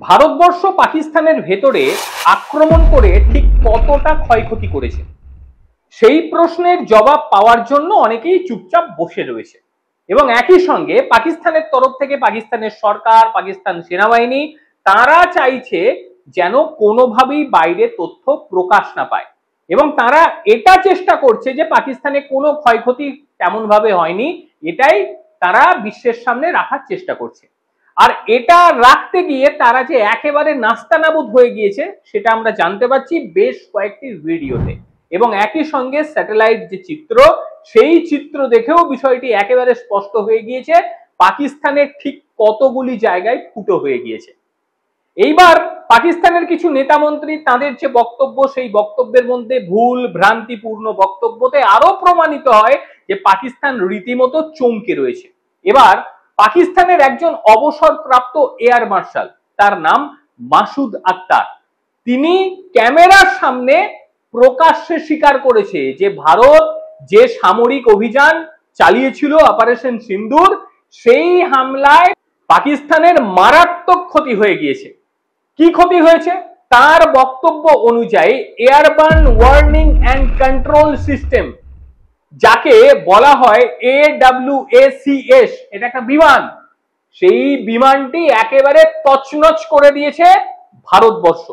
ভারতবর্ষ পাকিস্তানের ভেতরে আক্রমণ করে ঠিক কতটা ক্ষয়ক্ষতি করেছে সেই প্রশ্নের জবাব পাওয়ার জন্য অনেকেই চুপচাপ বসে রয়েছে এবং একই সঙ্গে পাকিস্তানের তরফ থেকে পাকিস্তানের সরকার, পাকিস্তান সেনাবাহিনী তারা চাইছে যেন কোনোভাবেই বাইরে তথ্য প্রকাশ না পায় এবং তারা এটা চেষ্টা করছে যে পাকিস্তানে কোনো ক্ষয়ক্ষতি তেমন ভাবে হয়নি, এটাই তারা বিশ্বের সামনে রাখার চেষ্টা করছে। আর এটা রাখতে গিয়ে তারা যে একেবারে নাস্তানাবুদ হয়ে গিয়েছে সেটা আমরা জানতে পারছি বেশ কয়েকটি ভিডিওতে এবং একই সঙ্গে স্যাটেলাইট যে চিত্র সেই চিত্র দেখেও বিষয়টি একেবারে স্পষ্ট হয়ে গিয়েছে পাকিস্তানের ঠিক কতগুলি জায়গায় ফুটো হয়ে গিয়েছে। এইবার পাকিস্তানের কিছু নেতা মন্ত্রী তাদের যে বক্তব্য সেই বক্তব্যের মধ্যে ভুল ভ্রান্তিপূর্ণ বক্তব্যতে আরো প্রমাণিত হয় যে পাকিস্তান রীতিমতো চমকে রয়েছে। এবার পাকিস্তানের একজন অবসরপ্রাপ্ত এয়ার মার্শাল, তার নাম মাসুদ আক্তার, তিনি ক্যামেরার সামনে প্রকাশ্যে স্বীকার করেছে যে ভারত যে সামরিক অভিযান চালিয়েছিল অপারেশন সিন্দুর সেই হামলায় পাকিস্তানের মারাত্মক ক্ষতি হয়ে গিয়েছে। কি ক্ষতি হয়েছে? তার বক্তব্য অনুযায়ী এয়ারবার্ন ওয়ার্নিং অ্যান্ড কন্ট্রোল সিস্টেম, যাকে বলা হয় AWACS, এটা একটা বিমান, সেই বিমানটি একেবারে তছনছ করে দিয়েছে ভারতবর্ষ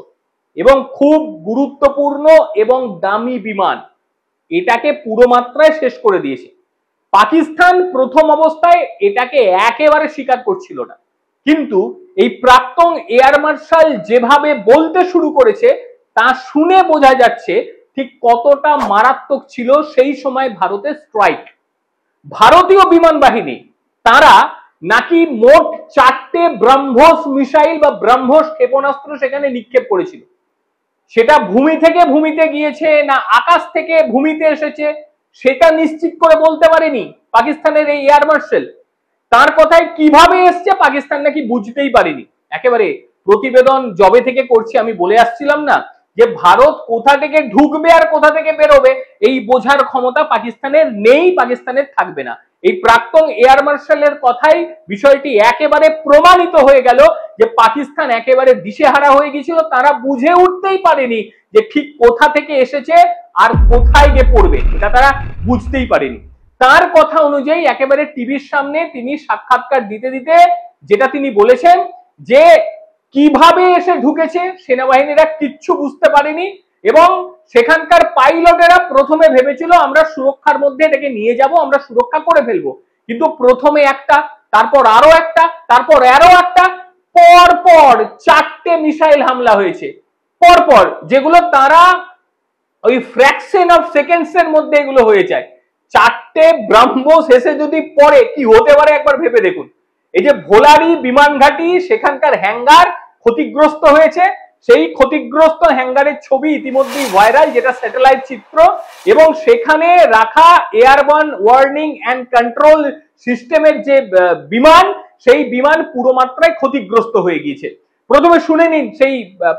এবং খুব গুরুত্বপূর্ণ এবং দামি বিমান, এটাকে পুরো মাত্রায় শেষ করে দিয়েছে। পাকিস্তান প্রথম অবস্থায় এটাকে একেবারে স্বীকার করছিল না, কিন্তু এই প্রাক্তন এয়ার মার্শাল যেভাবে বলতে শুরু করেছে তা শুনে বোঝা যাচ্ছে ঠিক কতটা মারাত্মক ছিল সেই সময় ভারতের স্ট্রাইক। ভারতীয় বিমান বাহিনী তারা নাকি মোট 4টে ব্রহ্মোস মিসাইল বা ব্রহ্মোস ক্ষেপণাস্ত্র সেখানে নিক্ষেপ করেছিল। সেটা ভূমি থেকে ভূমিতে গিয়েছে না আকাশ থেকে ভূমিতে এসেছে সেটা নিশ্চিত করে বলতে পারেনি পাকিস্তানের এই এয়ার মার্শাল। তার কথায় কিভাবে এসছে পাকিস্তান নাকি বুঝতেই পারেনি। একেবারে প্রতিবেদন জবে থেকে করছি আমি বলে আসছিলাম না যে ভারত কোথা থেকে ঢুকবে আর কোথা থেকে বেরোবে এই বোঝার ক্ষমতা পাকিস্তানের নেই, পাকিস্তানের থাকবে না। এই প্রাক্তন এয়ার মার্শালের কথাই বিষয়টি একেবারে প্রমাণিত হয়ে গেল যে পাকিস্তান একেবারে দিশেহারা হয়ে গিয়েছিল, তারা বুঝে উঠতেই পারেনি যে ঠিক কোথা থেকে এসেছে আর কোথায় গিয়ে পড়বে, এটা তারা বুঝতেই পারেনি। তার কথা অনুযায়ী একেবারে টিভির সামনে তিনি সাক্ষাৎকার দিতে দিতে যেটা তিনি বলেছেন যে কিভাবে এসে ঢুকেছে সেনাবাহিনীরা কিচ্ছু বুঝতে পারেনি এবং সেখানকার পাইলটেরা প্রথমে ভেবেছিল আমরা সুরক্ষার মধ্যে এটাকে নিয়ে যাব, আমরা সুরক্ষা করে ফেলবো, কিন্তু প্রথমে একটা, তারপর আরো একটা, তারপর আরো একটা, পরপর 4টে মিসাইল হামলা হয়েছে পরপর, যেগুলো তারা ওই ফ্র্যাকশন অফ সেকেন্ডস এর মধ্যে এগুলো হয়ে যায়। 4টে ব্রহ্মোস এসে যদি পড়ে কি হতে পারে একবার ভেবে দেখুন। এই যে ভোলারি বিমান ঘাঁটি সেখানকার হ্যাঙ্গার ক্ষতিগ্রস্ত হয়েছে, সেই ক্ষতিগ্রস্ত হ্যাঙ্গারের ছবি ইতিমধ্যেই ভাইরাল, যেটা স্যাটেলাইট চিত্র, এবং সেখানে রাখা এয়ারবার্ন ওয়ার্নিং অ্যান্ড কন্ট্রোল সিস্টেমের যে বিমান সেই বিমান পুরো মাত্রায় ক্ষতিগ্রস্ত হয়ে গিয়েছে। প্রথমে শুনে নিন সেই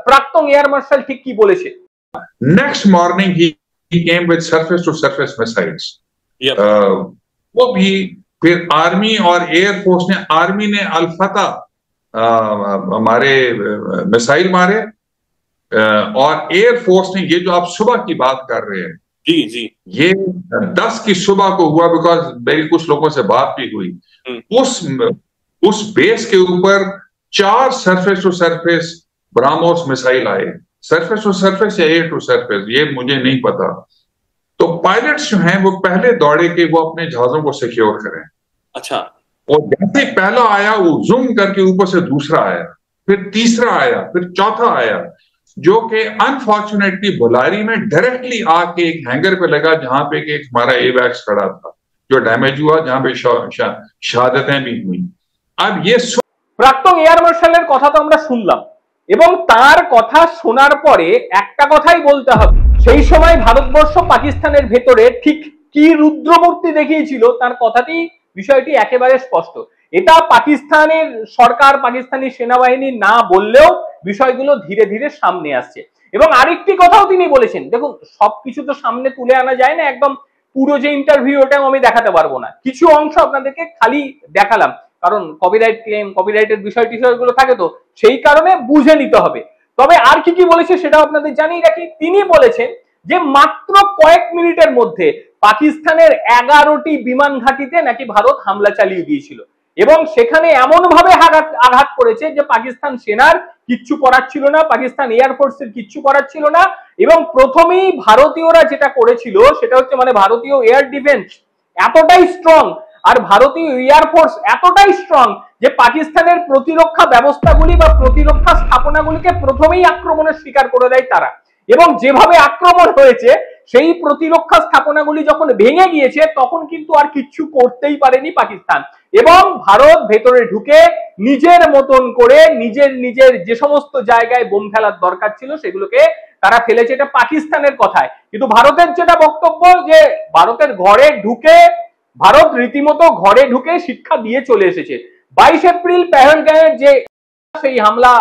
প্রাক্তন এয়ার মার্শাল ঠিক কি বলেছে। Next morning he came with surface to surface missiles. Yep. वो भी फिर आर्मी और एयरफोर्स ने, आर्मी ने अल-फतह हमारे मिसाइल मारे और एयरफोर्स ने, ये जो आप सुबह की बात कर रहे हैं जी जी, ये 10 की सुबह को हुआ, बिकॉज मेरी कुछ लोगों से बात भी हुई। उस बेस के ऊपर 4 surface to surface BrahMos missile आए, सरफेस टू सरफेस या एयर टू सरफेस ये मुझे नहीं पता। तो पायलट्स जो हैं वो पहले दौड़े कि वो अपने जहाजों को सिक्योर करें। अच्छा। और जैसे पहला आया वो जूम करके ऊपर से दूसरा आया, फिर तीसरा आया, फिर चौथा आया, जो कि अनफॉर्चुनेटली बुलारी में डायरेक्टली आके एक हैंगर पे लगा जहां पे एक हमारा एवैक्स खड़ा था जो डैमेज हुआ, जहां पे शहादतें भी हुई। अब ये প্রাক্তন এয়ার মার্শালের কথা তো আমরা শুনলাম এবং তার কথা শোনার পরে একটা কথাই বলতে হবে, সেই সময় ভারতবর্ষ পাকিস্তানের ভেতরে ঠিক কি রুদ্রমূর্তি দেখিয়েছিল তার কথাটি বিষয়টি একেবারে স্পষ্ট। এটা পাকিস্তানের সরকার, পাকিস্তানি সেনাবাহিনী না বললেও বিষয়গুলো ধীরে ধীরে সামনে আসছে। এবং আরেকটি কথাও তিনি বলেছেন, দেখুন সবকিছু তো সামনে তুলে আনা যায় না, একদম পুরো যে ইন্টারভিউ ওটাও আমি দেখাতে পারবো না, কিছু অংশ আপনাদেরকে খালি দেখালাম, কারণ কপিরাইট ক্লেম, কপিরাইটের বিষয়গুলো থাকে তো সেই কারণে বুঝে নিতে হবে। তবে আর কি কি বলেছে সেটাও আপনাদের জানিয়ে রাখি। তিনি বলেছেন যে মাত্র কয়েক মিনিটের মধ্যে পাকিস্তানের 11টি বিমান ঘাঁটিতে নাকি ভারত হামলা চালিয়ে দিয়েছিল এবং সেখানে এমন ভাবে আঘাত করেছে যে পাকিস্তান সেনার কিচ্ছু করার ছিল না, পাকিস্তান এয়ারফোর্সের কিচ্ছু করার ছিল না। এবং প্রথমেই ভারতীয়রা যেটা করেছিল সেটা হচ্ছে মানে ভারতীয় এয়ার ডিফেন্স এতটাই স্ট্রং আর ভারতীয় এয়ারফোর্স এতটাই স্ট্রং যে পাকিস্তানের প্রতিরক্ষা ব্যবস্থাগুলি বা প্রতিরক্ষা স্থাপনাগুলিকে প্রথমেই আক্রমণের শিকার করে দেয় তারা। এবং যেভাবে আক্রমণ হয়েছে সেই প্রতিরক্ষা স্থাপনাগুলি যখন ভেঙে গিয়েছে তখন কিন্তু আর কিচ্ছু করতেই পারেনি পাকিস্তান এবং ভারত ভেতরে ঢুকে নিজের মতন করে নিজের যে সমস্ত জায়গায় বোম ফেলার দরকার ছিল সেগুলোকে তারা ফেলেছে। এটা পাকিস্তানের কথায়, কিন্তু ভারতের যেটা বক্তব্য যে ভারতের ঘরে ঢুকে ভারত রীতিমতো ঘরে ঢুকে শিক্ষা দিয়ে চলে এসেছে। 22 এপ্রিল পেহেলগাঁওয়ের যে সেই হামলা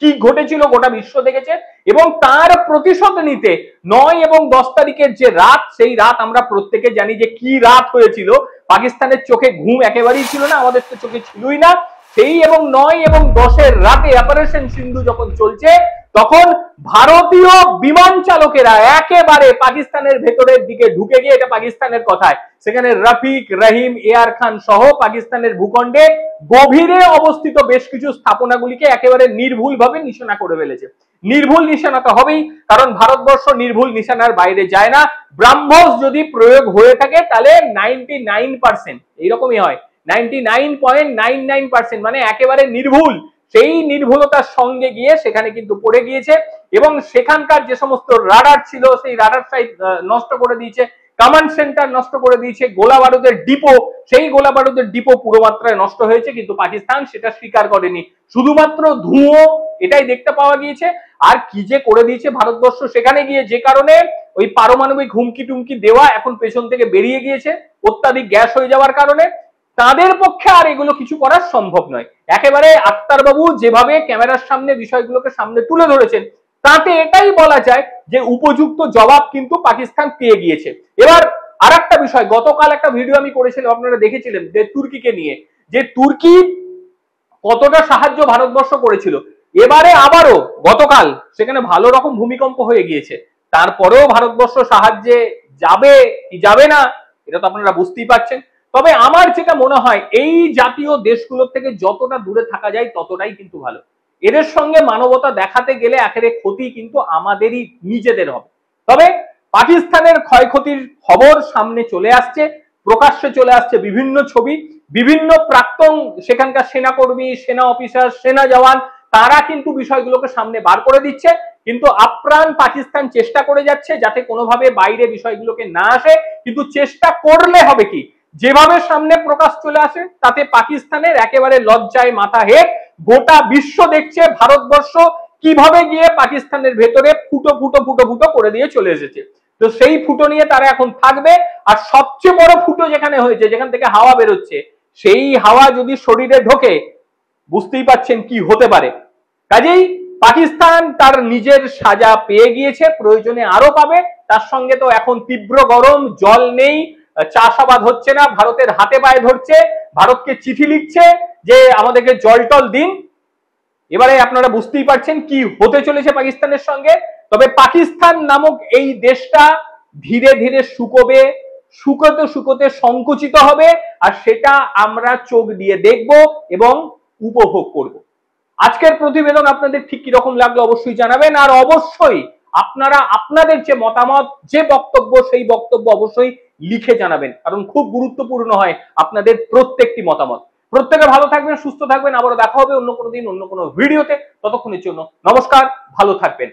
কি ঘটেছিল গোটা বিশ্ব দেখেছে এবং তার প্রতিশোধ নিতে 9 এবং 10 তারিখের যে রাত, সেই রাত আমরা প্রত্যেকে জানি যে কি রাত হয়েছিল। পাকিস্তানের চোখে ঘুম একেবারেই ছিল না, আমাদের তো চোখে ছিলই না। সেই এবং 9 এবং 10-এর রাতে অপারেশন সিন্ধু যখন চলছে তখন ভারতীয় বিমান চালকেরা একেবারে পাকিস্তানের ভেতরের দিকে ঢুকে গিয়ে, এটা পাকিস্তানের কথায়, সেখানে রফিক, রহিম, এয়ার খান সহ পাকিস্তানের ভূখণ্ডে গভীরে অবস্থিত বেশ কিছু স্থাপনাগুলিকে একেবারে নির্ভুলভাবে নিশানা করে ফেলেছে। নির্ভুল নিশানা তো হবেই, কারণ ভারতবর্ষ নির্ভুল নিশানার বাইরে যায় না। ব্রাহ্মস যদি প্রয়োগ হয়ে থাকে তাহলে 99% এইরকমই হয়, 99.99% মানে একেবারে নির্ভুল। সেই নির্ভুলতার সঙ্গে গিয়ে সেখানে কিন্তু পড়ে গিয়েছে এবং সেখানকার যে সমস্ত রাডার ছিল সেই রাডার সাইট নষ্ট করে দিয়েছে, কমান্ড সেন্টার নষ্ট করে দিয়েছে, গোলা বারুদের ডিপো, সেই গোলা বারুদের ডিপো পুরো মাত্রায় নষ্ট হয়েছে, কিন্তু পাকিস্তান সেটা স্বীকার করেনি। শুধুমাত্র ধুঁয়ো এটাই দেখতে পাওয়া গিয়েছে। আর কি যে করে দিয়েছে ভারতবর্ষ সেখানে গিয়ে, যে কারণে ওই পারমাণবিক হুমকি টুমকি দেওয়া এখন পেছন থেকে বেরিয়ে গিয়েছে অত্যাধিক গ্যাস হয়ে যাওয়ার কারণে। তাদের পক্ষে আর এগুলো কিছু করা সম্ভব নয়। একেবারে আক্তার বাবু যেভাবে ক্যামেরার সামনে বিষয়গুলোকে সামনে তুলে ধরেছেন তাতে এটাই বলা যায় যে উপযুক্ত জবাব কিন্তু পাকিস্তান পেয়ে গিয়েছে। এবার আরেকটা বিষয়, গতকাল একটা ভিডিও আমি করেছিলাম, আপনারা দেখেছিলেন, যে তুর্কিকে নিয়ে, যে তুর্কি কতটা সাহায্য ভারতবর্ষ করেছিল। এবারে আবারও গতকাল সেখানে ভালো রকম ভূমিকম্প হয়ে গিয়েছে, তারপরেও ভারতবর্ষ সাহায্যে যাবে কি যাবে না এটা তো আপনারা বুঝতেই পারছেন। তবে আমার যেটা মনে হয় এই জাতীয় দেশগুলোর থেকে যতটা দূরে থাকা যায় ততটাই কিন্তু ভালো। এদের সঙ্গে মানবতা দেখাতে গেলে একেবারে ক্ষতি কিন্তু আমাদেরই নিজেদের হবে। তবে পাকিস্তানের ক্ষয়ক্ষতির খবর সামনে চলে আসছে, প্রকাশ্যে চলে আসছে বিভিন্ন ছবি, বিভিন্ন প্রাক্তন সেখানকার সেনাকর্মী, সেনা অফিসার, সেনা জওয়ান তারা কিন্তু বিষয়গুলোকে সামনে বার করে দিচ্ছে। কিন্তু আপ্রাণ পাকিস্তান চেষ্টা করে যাচ্ছে যাতে কোনোভাবে বাইরে বিষয়গুলোকে না আসে, কিন্তু চেষ্টা করলে হবে কি, যেভাবে সামনে প্রকাশ চলে আসে তাতে পাকিস্তানের একেবারে লজ্জায় মাথা হেট। গোটা বিশ্ব দেখছে ভারতবর্ষ কিভাবে গিয়ে পাকিস্তানের ভেতরে ফুটো ফুটো ফুটো ফুটো করে দিয়ে চলে এসেছে। তো সেই ফুটো নিয়ে তারা এখন থাকবে। আর সবচেয়ে বড় ফুটো যেখানে হয়েছে, যেখান থেকে হাওয়া বেরোচ্ছে, সেই হাওয়া যদি শরীরে ঢোকে বুঝতেই পাচ্ছেন কি হতে পারে। কাজেই পাকিস্তান তার নিজের সাজা পেয়ে গিয়েছে, প্রয়োজনে আরো পাবে। তার সঙ্গে তো এখন তীব্র গরম, জল নেই, চাষাবাদ হচ্ছে না, ভারতের হাতে পায়ে ধরছে, ভারতকে চিঠি লিখছে যে আমাদেরকে জল টল দিন। এবারে আপনারা বুঝতেই পারছেন কি হতে চলেছে পাকিস্তানের সঙ্গে। তবে পাকিস্তান নামক এই দেশটা ধীরে ধীরে শুকোবে, শুকোতে শুকোতে সংকুচিত হবে, আর সেটা আমরা চোখ দিয়ে দেখব এবং উপভোগ করব। আজকের প্রতিবেদন আপনাদের ঠিক কিরকম লাগলো অবশ্যই জানাবেন। আর অবশ্যই আপনারা আপনাদের যে মতামত, যে বক্তব্য, সেই বক্তব্য অবশ্যই লিখে জানাবেন, কারণ খুব গুরুত্বপূর্ণ হয় আপনাদের প্রত্যেকটি মতামত। প্রত্যেকে ভালো থাকবেন, সুস্থ থাকবেন। আবারও দেখা হবে অন্য কোনো দিন অন্য কোনো ভিডিওতে। ততক্ষণের জন্য নমস্কার, ভালো থাকবেন।